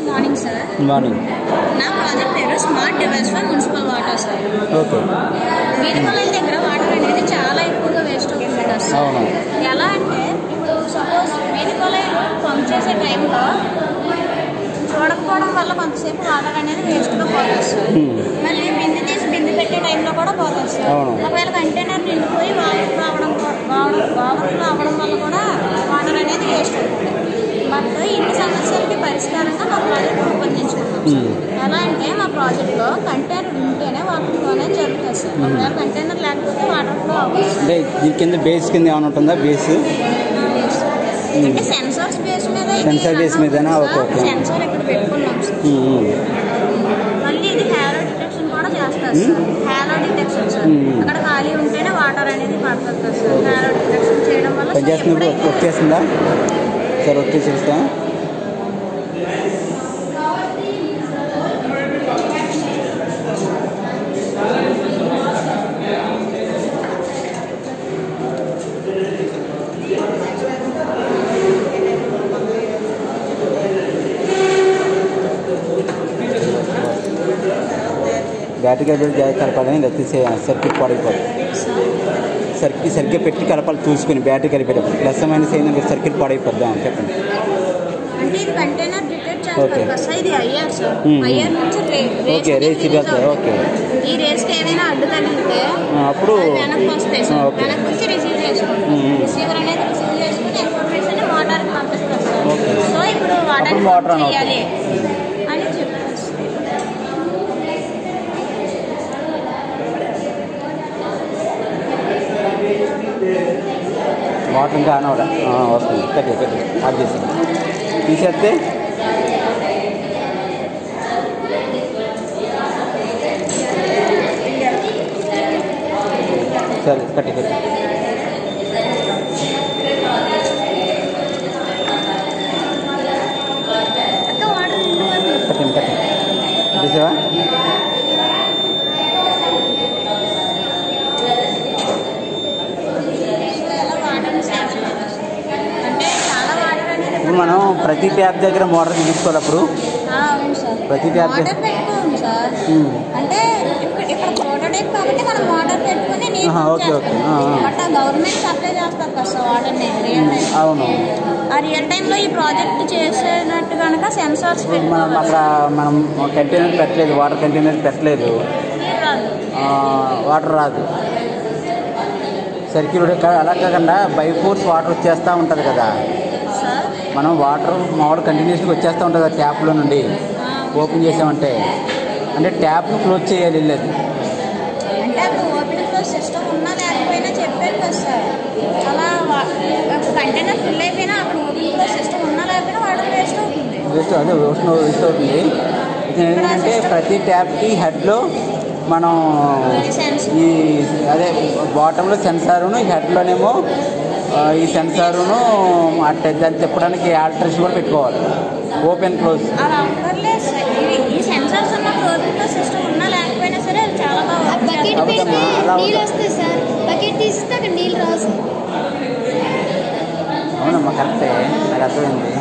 Morning sir. Morning. నా project పేరు smart device for municipal water sir. Okay. వీధి కొలైల దగ్గర వాటర్ అనేది చాలా ఎక్కువగా వేస్ట్ అవుతుంది కదా సార్. ఎలా అంటే ఇప్పుడు సపోజ్ వీధి కొలైలు పంప్ చేసే టైంలో చూడకపోవడం వల్ల కొంతసేపు వాటర్ అనేది వేస్ట్గా పోతుంది సార్. మళ్ళీ బిందె తీసి బిందె పెట్టే టైంలో కూడా పోతుంది సార్. ఒకవేళ కంటైనర్ నిండిపోయి ఓవర్ఫ్లో అవ్వడం వల్ల కూడా వాటర్ అనేది వేస్ట్ అవుతుంది. బట్ ఇన్ని సమస్యలకి పరిష్కారంగా మా ప్రాజెక్ట్ రూపొందించుకున్నాం సార్. ఎలా అంటే మా ప్రాజెక్ట్లో కంటైనర్ ఉంటేనే వాటర్ అనేది జరుగుతుంది సార్. ఒకవేళ కంటైనర్ లేకపోతే వాటర్ ఫ్లో అవ్వదు సార్. దీని కింద బేస్ కింద ఏమైనా ఉంటుందా? బేస్ అంటే సెన్సార్స్ బేస్ మీద, సెన్సార్ బేస్ మీదనా? ఓకే. సెన్సార్ ఇక్కడ పెట్టుకున్నాం సార్. మళ్ళీ ఇది హ్యాలో డిటెక్షన్ కూడా చేస్తారు సార్. హ్యాలో డిటెక్షన్ సార్, అక్కడ ఖాళీ ఉంటేనే వాటర్ అనేది పడుతుంది కదా సార్. హ్యాలో డిటెక్షన్ చేయడం వల్ల వచ్చేస్తుందా సార్? ఓకే చేస్తా. బ్యాటరీ కలపాలని లేకపోతే సర్క్యూట్ పాడైపోతుంది. సర్క్యూట్ పెట్టి కలపాలి చూసుకుని బ్యాటరీ కలిపేటప్పుడు. ప్లస్ మైనస్ అయిందంటే సర్క్యూట్ పాడైపోద్దాం. చెప్పండి. అంటే ఇది కంటైనర్ డిటెక్ట్ చేస్తారు కదా సార్. ఇది ఐఆర్ సార్. ఐఆర్ నుంచి ఓకే రేస్ వెళ్తాయి. ఓకే. ఈ రేస్కి ఏమైనా అడ్డు తగిలితే అప్పుడు వెనక్కి వస్తాయి సార్. వెనక్కి వచ్చి రిసీవ్ చేసుకుంటాం. రిసీవర్ అనేది రిసీవ్ చేసుకుని ఇన్ఫర్మేషన్ మోటార్కి పంపిస్తారు సార్. సో ఇప్పుడు వాటర్ చేయాలి అని చెప్పారు. వాటర్ ఇంకా ఆన్ అవడం వస్తుంది. కట్టి ఆఫ్ చేసి తీసేస్తే సరే కట్టి తీసావా? ఇప్పుడు మనం ప్రతి ట్యాప్ దగ్గర మోటార్ తీసుకోవాలి. అప్పుడు ప్రతి ట్యాప్ అంటే ఇక్కడ ప్రోటోటైప్ కాబట్టి మనం మోటార్ పెట్టుకుని గవర్నమెంట్ సప్లై చేస్తారు కదా సార్ వాటర్ని రియల్ టైం. అవును. ఆ రియల్ టైంలో ఈ ప్రాజెక్ట్ చేసేటట్టు కనుక సెన్సార్స్ అక్కడ మనం కంటైనర్ పెట్టలేదు, వాటర్ కంటైనర్ పెట్టలేదు, వాటర్ రాదు. సర్క్యూట్ అలా కాకుండా బై ఫోర్స్ వాటర్ వచ్చేస్తూ ఉంటుంది కదా. మనం వాటర్ మామూలు కంటిన్యూస్గా వచ్చేస్తూ ఉంటుంది కదా ట్యాప్లో నుండి. ఓపెన్ చేసామంటే అంటే ట్యాప్ను క్లోజ్ చేయాలి. వెళ్ళేది అంటే అప్పుడు ఓపెన్ క్లోజ్ సిస్టమ్ ఉన్నా లేకపోయినా చెప్పారు కదా సార్. అలా కంటైనర్ ఫుల్ అయిపోయినా అక్కడ ఓపెన్ క్లోజ్ సిస్టమ్ ఉన్నా లేకపోయినా వాటర్ వేస్ట్ అవుతుంది. వేస్ట్ అవుతుంది. ఏంటంటే ప్రతి ట్యాప్కి హెడ్లో మనం ఈ అదే బాటంలో సెన్సారును, హెడ్లోనేమో ఈ సెన్సారును అట్టే దాన్ని తిప్పడానికి ఆల్టరేషన్ కూడా పెట్టుకోవాలి. ఓపెన్ క్లోజ్ అలా అక్కర్లేదు సార్. ఈ సెన్సార్స్ ఉన్నప్పుడు ఓపెన్ క్లోజ్ సిస్టమ్ ఉన్నా లేకపోయినా సరే అది చాలా బాగా నీళ్ళు వస్తాయి సార్. బకెట్ తీసిస్తే అక్కడ నీళ్ళు రావు. అవునమ్మా కరెక్టే, నాకు అర్థమైంది.